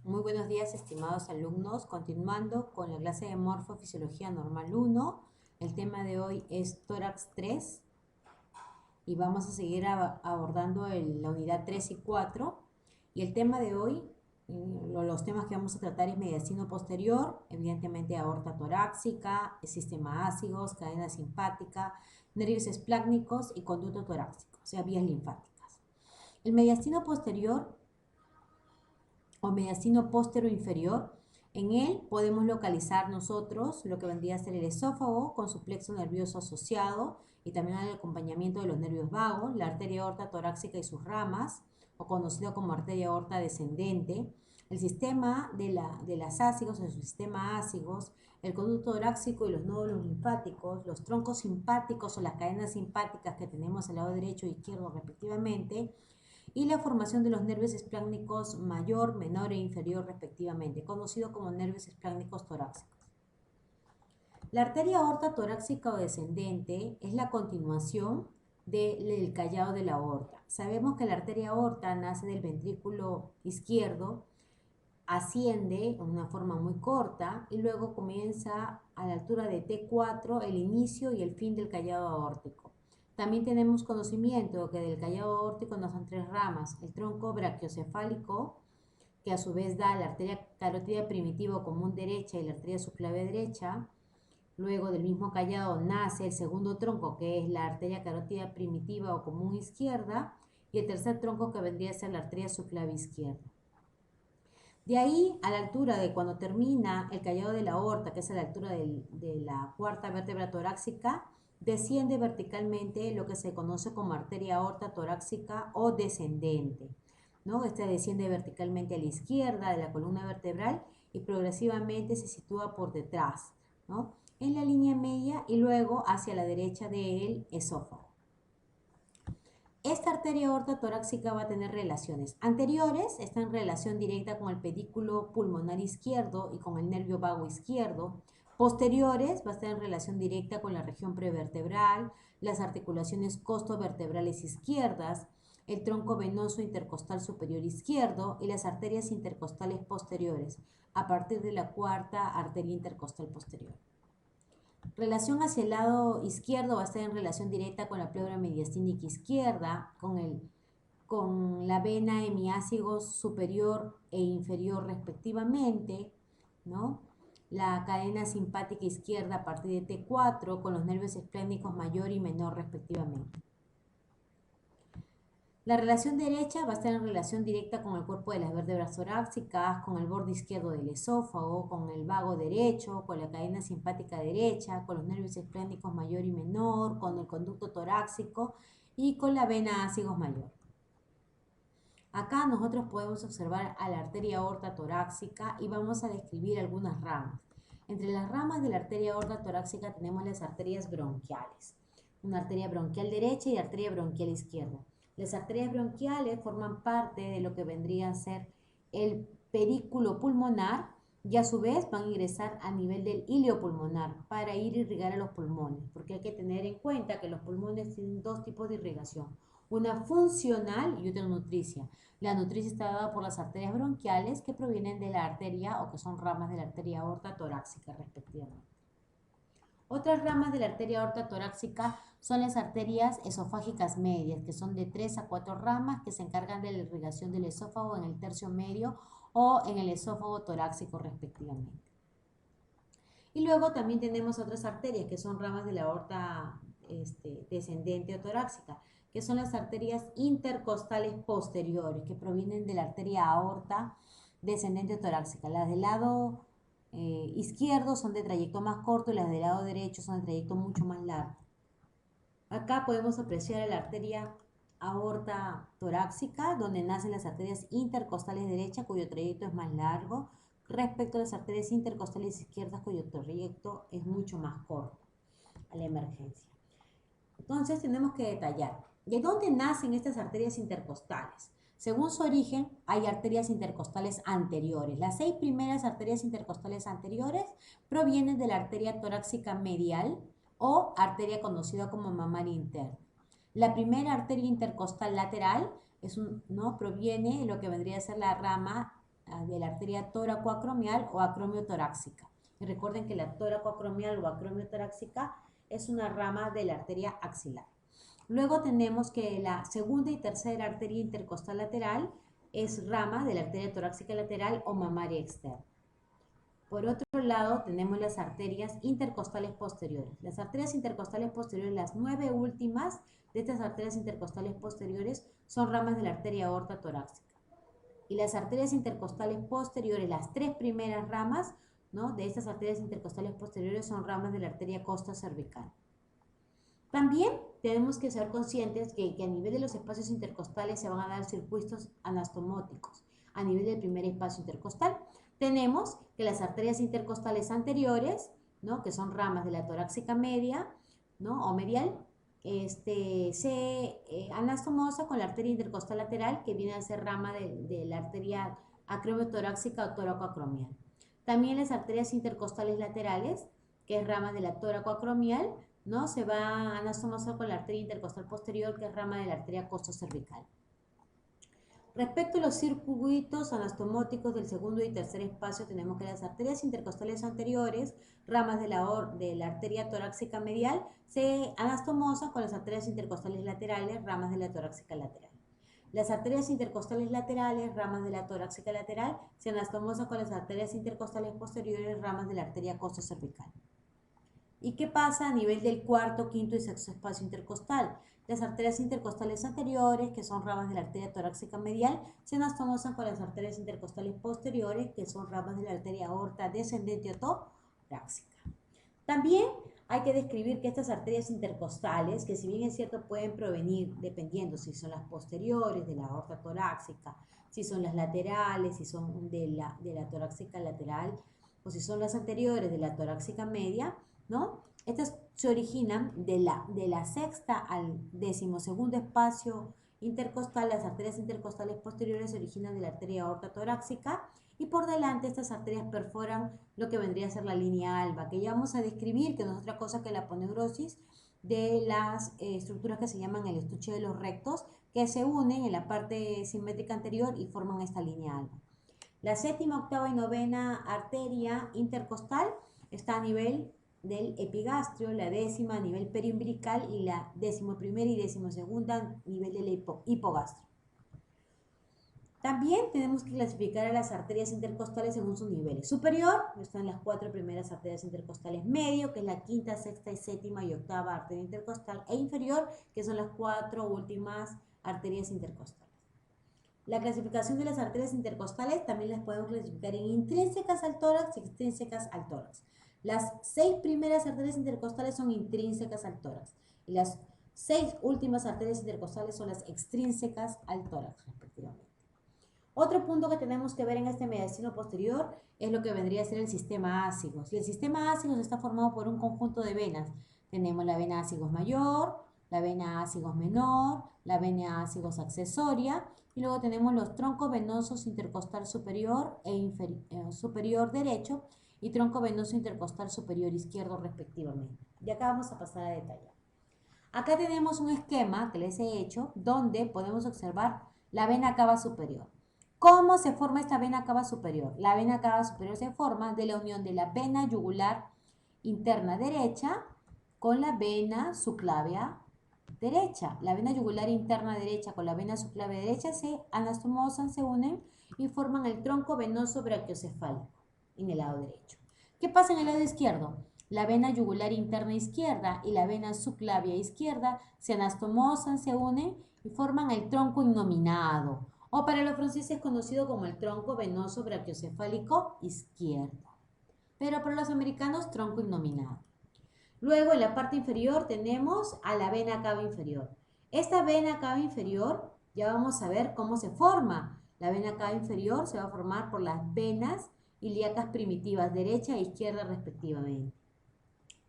Muy buenos días, estimados alumnos. Continuando con la clase de Morfofisiología Normal 1. El tema de hoy es tórax 3 y vamos a seguir abordando la unidad 3 y 4. Y el tema de hoy, los temas que vamos a tratar es mediastino posterior, evidentemente aorta torácica, el sistema ácigos, cadena simpática, nervios esplácnicos y conducto torácico, o sea, vías linfáticas. El mediastino posterior o mediastino póstero inferior. En él podemos localizar nosotros lo que vendría a ser el esófago con su plexo nervioso asociado y también el acompañamiento de los nervios vagos, la arteria aorta torácica y sus ramas, o conocido como arteria aorta descendente, el sistema de las ácigos, el sistema ácigos, el conducto torácico y los nódulos linfáticos, los troncos simpáticos o las cadenas simpáticas que tenemos al lado derecho e izquierdo respectivamente, y la formación de los nervios esplácnicos mayor, menor e inferior respectivamente, conocido como nervios esplácnicos torácicos. La arteria aorta torácica o descendente es la continuación del callado de la aorta. Sabemos que la arteria aorta nace del ventrículo izquierdo, asciende en una forma muy corta y luego comienza a la altura de T4 el inicio y el fin del callado aórtico. También tenemos conocimiento que del callado aórtico nos dan tres ramas: el tronco brachiocefálico, que a su vez da la arteria carótida primitiva o común derecha y la arteria subclavia derecha. Luego del mismo callado nace el segundo tronco, que es la arteria carótida primitiva o común izquierda, y el tercer tronco, que vendría a ser la arteria subclavia izquierda. De ahí, a la altura de cuando termina el callado de la aorta, que es a la altura de la cuarta vértebra torácica, desciende verticalmente lo que se conoce como arteria aorta torácica o descendente, ¿no? Esta desciende verticalmente a la izquierda de la columna vertebral y progresivamente se sitúa por detrás, ¿no?, en la línea media, y luego hacia la derecha del esófago. Esta arteria aorta torácica va a tener relaciones anteriores, está en relación directa con el pedículo pulmonar izquierdo y con el nervio vago izquierdo. Posteriores va a estar en relación directa con la región prevertebral, las articulaciones costovertebrales izquierdas, el tronco venoso intercostal superior izquierdo y las arterias intercostales posteriores, a partir de la cuarta arteria intercostal posterior. Relación hacia el lado izquierdo va a estar en relación directa con la pleura mediastínica izquierda, con la vena hemiácigos superior e inferior respectivamente, ¿no? La cadena simpática izquierda a partir de T4 con los nervios esplénicos mayor y menor respectivamente. La relación derecha va a estar en relación directa con el cuerpo de las vértebras torácicas, con el borde izquierdo del esófago, con el vago derecho, con la cadena simpática derecha, con los nervios esplénicos mayor y menor, con el conducto torácico y con la vena ácigos mayor. Acá nosotros podemos observar a la arteria aorta torácica y vamos a describir algunas ramas. Entre las ramas de la arteria aorta torácica tenemos las arterias bronquiales, una arteria bronquial derecha y arteria bronquial izquierda. Las arterias bronquiales forman parte de lo que vendría a ser el perículo pulmonar y a su vez van a ingresar a nivel del ilio pulmonar para ir a irrigar a los pulmones, porque hay que tener en cuenta que los pulmones tienen dos tipos de irrigación: una funcional y otra nutricia. La nutricia está dada por las arterias bronquiales, que provienen de la arteria o que son ramas de la arteria aorta torácica respectivamente. Otras ramas de la arteria aorta torácica son las arterias esofágicas medias, que son de 3 a 4 ramas, que se encargan de la irrigación del esófago en el tercio medio o en el esófago torácico respectivamente. Y luego también tenemos otras arterias que son ramas de la aorta descendente o torácica, que son las arterias intercostales posteriores, que provienen de la arteria aorta descendente o torácica. Las del lado izquierdo son de trayecto más corto y las del lado derecho son de trayecto mucho más largo. Acá podemos apreciar la arteria aorta torácica, donde nacen las arterias intercostales derechas, cuyo trayecto es más largo, respecto a las arterias intercostales izquierdas, cuyo trayecto es mucho más corto a la emergencia. Entonces tenemos que detallar de dónde nacen estas arterias intercostales. Según su origen, hay arterias intercostales anteriores. Las 6 primeras arterias intercostales anteriores provienen de la arteria torácica medial o arteria conocida como mamaria interna. La primera arteria intercostal lateral proviene de lo que vendría a ser la rama de la arteria tóraco-acromial o acromiotorácica. Y recuerden que la tóraco-acromial o acromiotorácica es una rama de la arteria axilar. Luego tenemos que la segunda y tercera arteria intercostal lateral es rama de la arteria torácica lateral o mamaria externa. Por otro lado, tenemos las arterias intercostales posteriores. Las arterias intercostales posteriores, las 9 últimas de estas arterias intercostales posteriores, son ramas de la arteria aorta torácica. Y las arterias intercostales posteriores, las 3 primeras ramas, ¿no?, de estas arterias intercostales posteriores son ramas de la arteria costa cervical. También tenemos que ser conscientes que a nivel de los espacios intercostales se van a dar circuitos anastomóticos. A nivel del primer espacio intercostal tenemos que las arterias intercostales anteriores, ¿no?, que son ramas de la torácica media, ¿no?, o medial, se anastomosa con la arteria intercostal lateral, que viene a ser rama de la arteria acromiotorácica o tóraco-acromial. También las arterias intercostales laterales, que es rama de la tóraco-acromial, ¿no?, se va a anastomosar con la arteria intercostal posterior, que es rama de la arteria costo-cervical. Respecto a los circuitos anastomóticos del segundo y tercer espacio, tenemos que las arterias intercostales anteriores, ramas de la arteria torácica medial, se anastomosan con las arterias intercostales laterales, ramas de la torácica lateral. Las arterias intercostales laterales, ramas de la torácica lateral, se anastomosan con las arterias intercostales posteriores, ramas de la arteria costo-cervical. ¿Y qué pasa a nivel del cuarto, quinto y sexto espacio intercostal? Las arterias intercostales anteriores, que son ramas de la arteria torácica medial, se anastomosan con las arterias intercostales posteriores, que son ramas de la arteria aorta descendente o torácica. También hay que describir que estas arterias intercostales, que si bien es cierto pueden provenir, dependiendo si son las posteriores de la aorta torácica, si son las laterales, si son de la torácica lateral, o si son las anteriores de la torácica media, ¿no? Estas se originan de la sexta al 12º espacio intercostal. Las arterias intercostales posteriores se originan de la arteria aorta torácica y por delante estas arterias perforan lo que vendría a ser la línea alba, que ya vamos a describir, que no es otra cosa que la aponeurosis de las estructuras que se llaman el estuche de los rectos, que se unen en la parte simétrica anterior y forman esta línea alba. La séptima, octava y novena arteria intercostal está a nivel del epigastrio, la décima a nivel periumbilical y la 11ª y 12ª a nivel del hipogastrio. También tenemos que clasificar a las arterias intercostales según sus niveles. Superior, están las 4 primeras arterias intercostales. Medio, que es la quinta, sexta y séptima y octava arteria intercostal. E inferior, que son las 4 últimas arterias intercostales. La clasificación de las arterias intercostales también las podemos clasificar en intrínsecas al tórax y extrínsecas al tórax. Las 6 primeras arterias intercostales son intrínsecas al tórax y las 6 últimas arterias intercostales son las extrínsecas al tórax, respectivamente. Otro punto que tenemos que ver en este mediastino posterior es lo que vendría a ser el sistema ácigos. Y el sistema ácigos está formado por un conjunto de venas. Tenemos la vena ácigos mayor, la vena ácigos menor, la vena ácigos accesoria y luego tenemos los troncos venosos intercostal superior e superior derecho y tronco venoso intercostal superior izquierdo respectivamente. Y acá vamos a pasar a detallar. Acá tenemos un esquema que les he hecho donde podemos observar la vena cava superior. ¿Cómo se forma esta vena cava superior? La vena cava superior se forma de la unión de la vena yugular interna derecha con la vena subclavia derecha. La vena yugular interna derecha con la vena subclavia derecha se anastomosan, se unen y forman el tronco venoso brachiocefálico en el lado derecho. ¿Qué pasa en el lado izquierdo? La vena yugular interna izquierda y la vena subclavia izquierda se anastomosan, se unen y forman el tronco innominado, o para los franceses conocido como el tronco venoso brachiocefálico izquierdo, pero para los americanos tronco innominado. Luego en la parte inferior tenemos a la vena cava inferior. Esta vena cava inferior ya vamos a ver cómo se forma. La vena cava inferior se va a formar por las venas ilíacas primitivas derecha e izquierda respectivamente.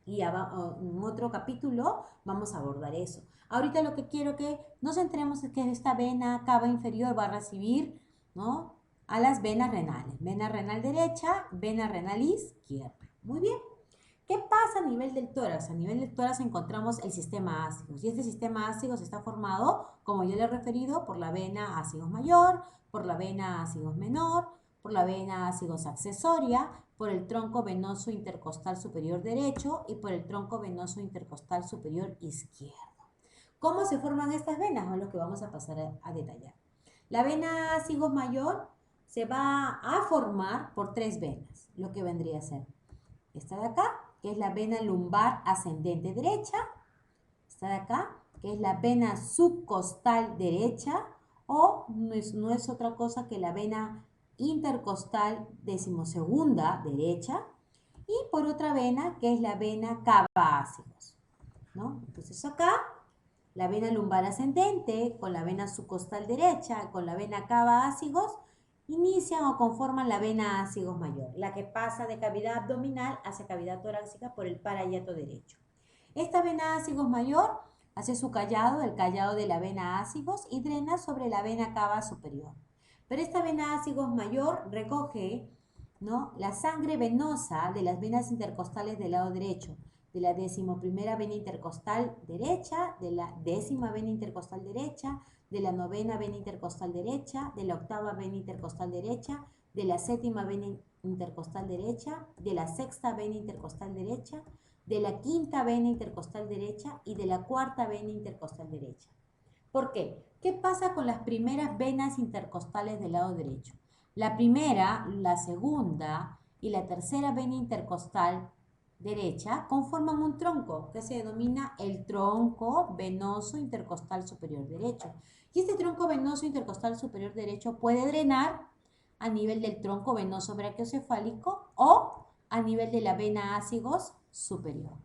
Y en otro capítulo vamos a abordar eso. Ahorita lo que quiero que nos centremos es que esta vena cava inferior va a recibir, ¿no?, a las venas renales. Vena renal derecha, vena renal izquierda. Muy bien. ¿Qué pasa a nivel del tórax? A nivel del tórax encontramos el sistema ácigos. Y este sistema ácigos está formado, como ya le he referido, por la vena ácigos mayor, por la vena ácigos menor, por la vena ácigos accesoria, por el tronco venoso intercostal superior derecho y por el tronco venoso intercostal superior izquierdo. ¿Cómo se forman estas venas? Es lo que vamos a pasar a detallar. La vena ácigos mayor se va a formar por 3 venas, lo que vendría a ser esta de acá, que es la vena lumbar ascendente derecha, esta de acá, que es la vena subcostal derecha, o no es otra cosa que la vena intercostal decimosegunda derecha, y por otra vena, que es la vena cava ácigos, ¿no? Entonces acá, la vena lumbar ascendente con la vena subcostal derecha, con la vena cava ácigos, inician o conforman la vena ácigos mayor, la que pasa de cavidad abdominal hacia cavidad torácica por el parahiato derecho. Esta vena ácigos mayor hace su callado, el callado de la vena ácigos, y drena sobre la vena cava superior. Pero esta vena ácigos mayor recoge, ¿no?, la sangre venosa de las venas intercostales del lado derecho, de la 11ª vena intercostal derecha, de la 10ª vena intercostal derecha, de la 9ª vena intercostal derecha, de la 8ª vena intercostal derecha, de la 7ª vena intercostal derecha, de la 6ª vena intercostal derecha, de la 5ª vena intercostal derecha y de la 4ª vena intercostal derecha. ¿Por qué? ¿Qué pasa con las primeras venas intercostales del lado derecho? La primera, la segunda y la tercera vena intercostal derecha conforman un tronco que se denomina el tronco venoso intercostal superior derecho. Y este tronco venoso intercostal superior derecho puede drenar a nivel del tronco venoso brachiocefálico o a nivel de la vena ácigos superior.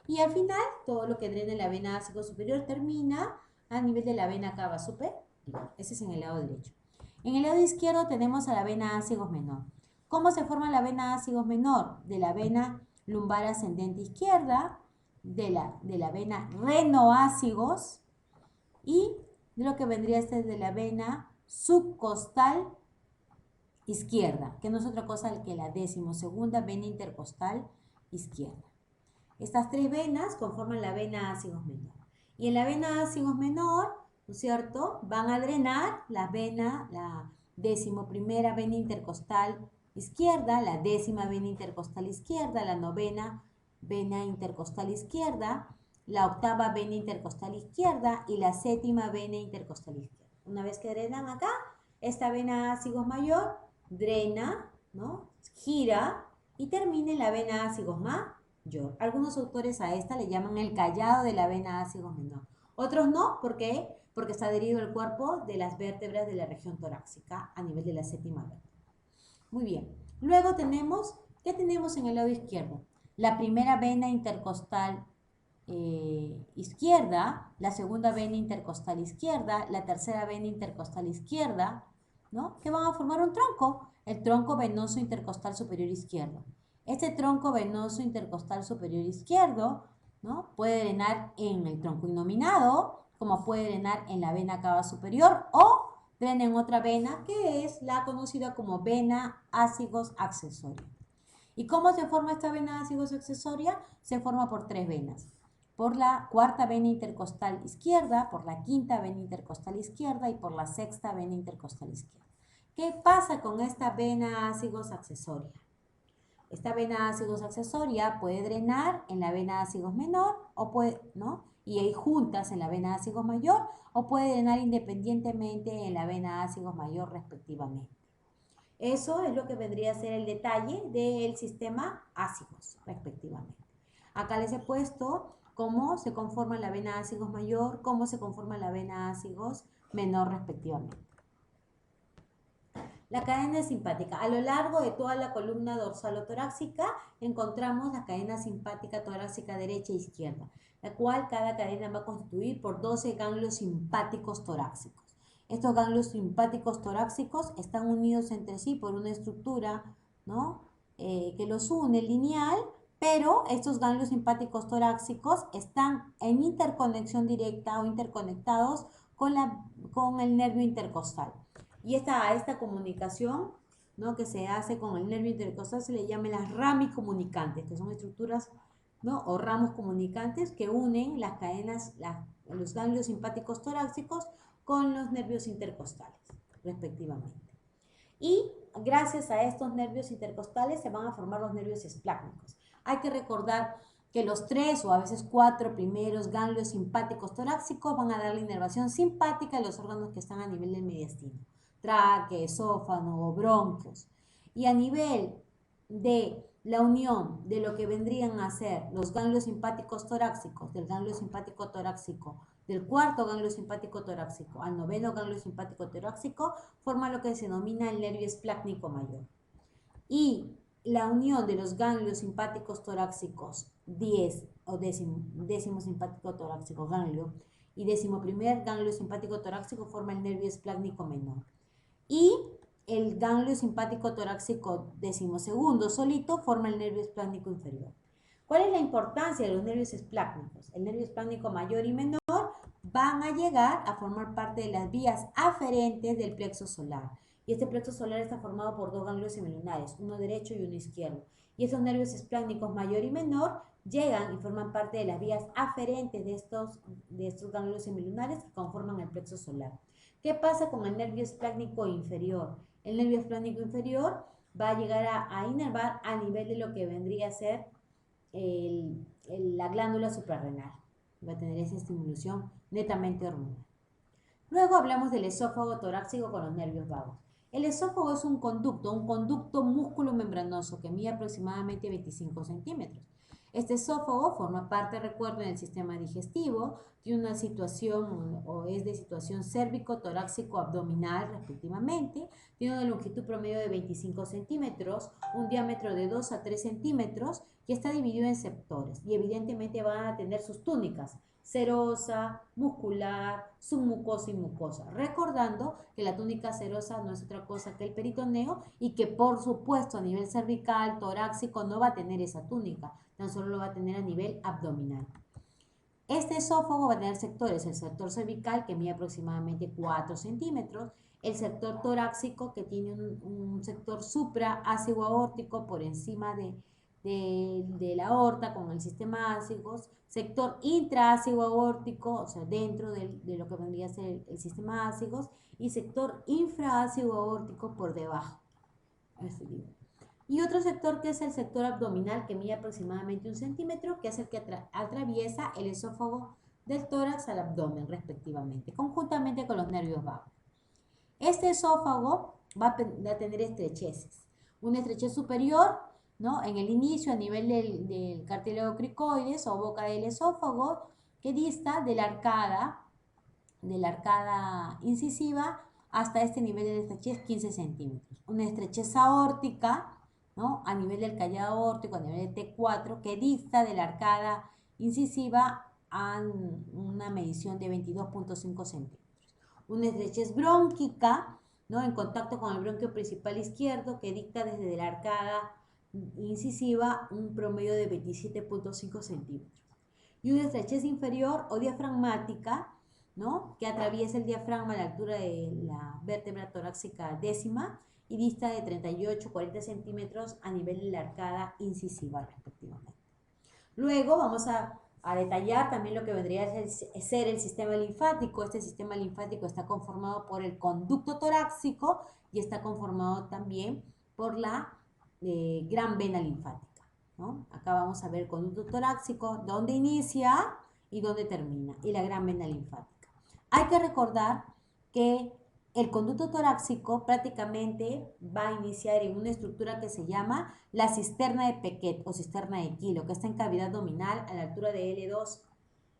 Y al final, todo lo que drena la vena ácigos superior termina a nivel de la vena cava superior. Ese es en el lado derecho. En el lado izquierdo tenemos a la vena ácigos menor. ¿Cómo se forma la vena ácigos menor? De la vena lumbar ascendente izquierda, de la vena renoácigos y de lo que vendría a ser de la vena subcostal izquierda, que no es otra cosa que la 12ª vena intercostal izquierda. Estas 3 venas conforman la vena ácigos menor. Y en la vena ácigos menor, ¿no es cierto?, van a drenar la 11ª vena intercostal izquierda, la 10ª vena intercostal izquierda, la 9ª vena intercostal izquierda, la 8ª vena intercostal izquierda y la 7ª vena intercostal izquierda. Una vez que drenan acá, esta vena ácigos mayor drena, ¿no?, gira y termina en la vena ácigos mayor. Algunos autores a esta le llaman el callado de la vena ácigos menor. Otros no, ¿por qué? Porque está adherido al cuerpo de las vértebras de la región torácica a nivel de la 7ª vértebra. Muy bien. Luego tenemos, ¿qué tenemos en el lado izquierdo? La primera vena intercostal izquierda, la segunda vena intercostal izquierda, la tercera vena intercostal izquierda, ¿no?, que van a formar un tronco, el tronco venoso intercostal superior izquierdo. Este tronco venoso intercostal superior izquierdo, ¿no?, puede drenar en el tronco innominado, como puede drenar en la vena cava superior o drena en otra vena que es la conocida como vena ácigos accesoria. ¿Y cómo se forma esta vena ácigos accesoria? Se forma por 3 venas. Por la 4ª vena intercostal izquierda, por la 5ª vena intercostal izquierda y por la 6ª vena intercostal izquierda. ¿Qué pasa con esta vena ácigos accesoria? Esta vena ácigos accesoria puede drenar en la vena ácigos menor o puede, ¿no?, y ahí juntas en la vena ácigos mayor, o puede drenar independientemente en la vena ácigos mayor respectivamente. Eso es lo que vendría a ser el detalle del sistema ácigos respectivamente. Acá les he puesto cómo se conforma la vena ácigos mayor, cómo se conforma la vena ácigos menor respectivamente. La cadena simpática. A lo largo de toda la columna dorsalotorácica encontramos la cadena simpática torácica derecha e izquierda, la cual cada cadena va a constituir por 12 ganglios simpáticos torácicos. Estos ganglios simpáticos torácicos están unidos entre sí por una estructura, ¿no?, que los une lineal, pero estos ganglios simpáticos torácicos están en interconexión directa o interconectados con el nervio intercostal. Y esta comunicación, ¿no?, que se hace con el nervio intercostal se le llama las ramicomunicantes, que son estructuras, ¿no?, o ramos comunicantes que unen las cadenas, los ganglios simpáticos torácicos con los nervios intercostales, respectivamente. Y gracias a estos nervios intercostales se van a formar los nervios esplácnicos. Hay que recordar que los 3 o a veces 4 primeros ganglios simpáticos torácicos van a dar la inervación simpática a los órganos que están a nivel del mediastino, tráquea, esófago, bronquios. Y a nivel de la unión de lo que vendrían a ser los ganglios simpáticos torácicos, del ganglio simpático torácico, del cuarto ganglio simpático torácico al noveno ganglio simpático torácico, forma lo que se denomina el nervio esplácnico mayor. Y la unión de los ganglios simpáticos torácicos 10 o décimo simpático torácico ganglio y 11º ganglio simpático torácico forma el nervio esplácnico menor. Y el ganglio simpático torácico 12º solito forma el nervio esplácnico inferior. ¿Cuál es la importancia de los nervios esplácnicos? El nervio esplácnico mayor y menor van a llegar a formar parte de las vías aferentes del plexo solar. Y este plexo solar está formado por 2 ganglios semilunares, uno derecho y uno izquierdo. Y esos nervios esplácnicos mayor y menor llegan y forman parte de las vías aferentes de estos ganglios semilunares que conforman el plexo solar. ¿Qué pasa con el nervio esplácnico inferior? El nervio esplácnico inferior va a llegar a inervar a nivel de lo que vendría a ser la glándula suprarrenal. Va a tener esa estimulación netamente hormonal. Luego hablamos del esófago torácico con los nervios vagos. El esófago es un conducto músculo membranoso que mide aproximadamente 25 centímetros. Este esófago forma parte, recuerden, del sistema digestivo, tiene una situación o es de situación cérvico-torácico-abdominal respectivamente, tiene una longitud promedio de 25 centímetros, un diámetro de 2 a 3 centímetros y está dividido en sectores y evidentemente van a tener sus túnicas, serosa, muscular, submucosa y mucosa. Recordando que la túnica serosa no es otra cosa que el peritoneo y que por supuesto a nivel cervical, torácico no va a tener esa túnica, tan solo lo va a tener a nivel abdominal. Este esófago va a tener sectores, el sector cervical que mide aproximadamente 4 centímetros, el sector torácico que tiene un sector supraácido aórtico por encima de la aorta con el sistema ácigos, sector intraácido aórtico, o sea, dentro de lo que vendría a ser el sistema ácigos, y sector infraácido aórtico por debajo. Y otro sector que es el sector abdominal que mide aproximadamente 1 centímetro, que es el que atraviesa el esófago del tórax al abdomen respectivamente, conjuntamente con los nervios vagos. Este esófago va a tener estrecheces. Una estrechez superior, ¿no?, en el inicio a nivel del cartílago cricoides o boca del esófago, que dista de la arcada incisiva hasta este nivel de estrechez 15 centímetros. Una estrechez aórtica, ¿no?, a nivel del callado aórtico, a nivel de T4, que dista de la arcada incisiva a una medición de 22.5 centímetros. Una estrechez brónquica, ¿no?, en contacto con el bronquio principal izquierdo, que dicta desde la arcada incisiva un promedio de 27.5 centímetros. Y una estrechez inferior o diafragmática, ¿no?, que atraviesa el diafragma a la altura de la vértebra torácica décima y dista de 38-40 centímetros a nivel de la arcada incisiva respectivamente. Luego vamos a detallar también lo que vendría a ser el sistema linfático. Este sistema linfático está conformado por el conducto torácico y está conformado también por la gran vena linfática, ¿no? Acá vamos a ver el conducto torácico, dónde inicia y dónde termina, y la gran vena linfática. Hay que recordar que el conducto torácico prácticamente va a iniciar en una estructura que se llama la cisterna de Pequet o cisterna de Kilo, que está en cavidad abdominal a la altura de L2,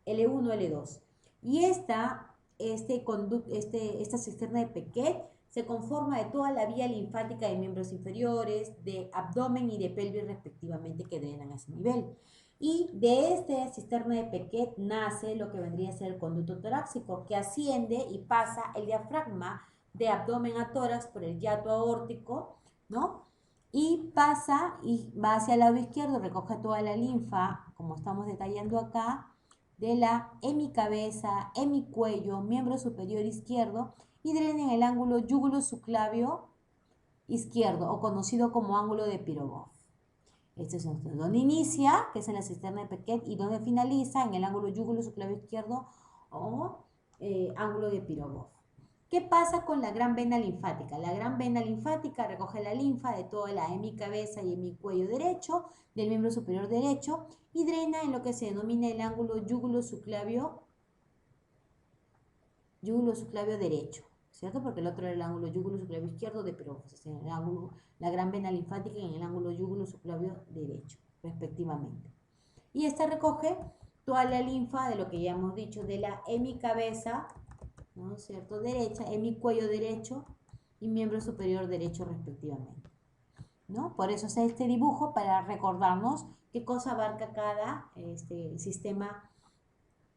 L1, L2. Y esta cisterna de Pequet se conforma de toda la vía linfática de miembros inferiores, de abdomen y de pelvis respectivamente que drenan a ese nivel. Y de esta cisterna de Pequet nace lo que vendría a ser el conducto torácico, que asciende y pasa el diafragma de abdomen a tórax por el hiato aórtico, ¿no? Y pasa y va hacia el lado izquierdo, recoge toda la linfa, como estamos detallando acá, de la hemicabeza, hemicuello, miembro superior izquierdo, y drena en el ángulo yúgulo-subclavio izquierdo, o conocido como ángulo de Pirogov. Este es donde inicia, que es en la cisterna de Pequet, y donde finaliza, en el ángulo yúgulo-subclavio izquierdo o ángulo de Pirogov. ¿Qué pasa con la gran vena linfática? La gran vena linfática recoge la linfa de toda la hemicabeza y hemicuello derecho, del miembro superior derecho, y drena en lo que se denomina el ángulo yúgulo-subclavio derecho, ¿cierto? Porque el otro era el ángulo yúgulo-subclavio izquierdo, pero pues, en el ángulo, la gran vena linfática en el ángulo yúgulo-subclavio derecho, respectivamente. Y esta recoge toda la linfa de lo que ya hemos dicho, de la hemicabeza, ¿no es cierto?, derecha, hemicuello derecho y miembro superior derecho respectivamente, ¿no? Por eso es este dibujo, para recordarnos qué cosa abarca cada sistema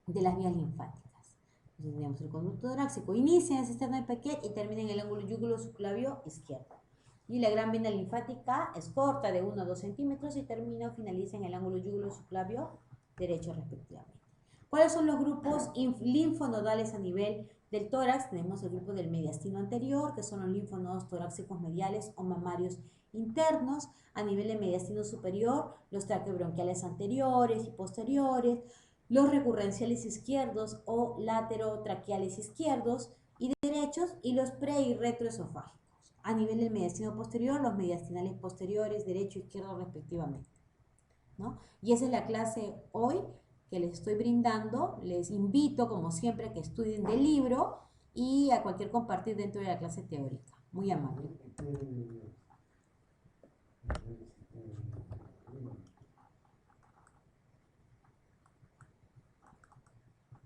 de las vías linfáticas. Entonces tenemos el conducto torácico, inicia en el cisterna de Paquet y termina en el ángulo yúgulo-subclavio izquierdo. Y la gran vena linfática es corta, de 1 a 2 centímetros, y termina o finaliza en el ángulo yúgulo-subclavio derecho respectivamente. ¿Cuáles son los grupos linfonodales a nivel del tórax? Tenemos el grupo del mediastino anterior, que son los linfonodos torácicos mediales o mamarios internos. A nivel del mediastino superior, los traqueobronquiales anteriores y posteriores, los recurrenciales izquierdos o laterotraqueales izquierdos y derechos, y los pre y retroesofágicos. A nivel del mediastino posterior, los mediastinales posteriores, derecho e izquierdo respectivamente, ¿no? Y esa es la clase hoy que les estoy brindando. Les invito, como siempre, a que estudien del libro y a cualquier compartir dentro de la clase teórica. Muy amable.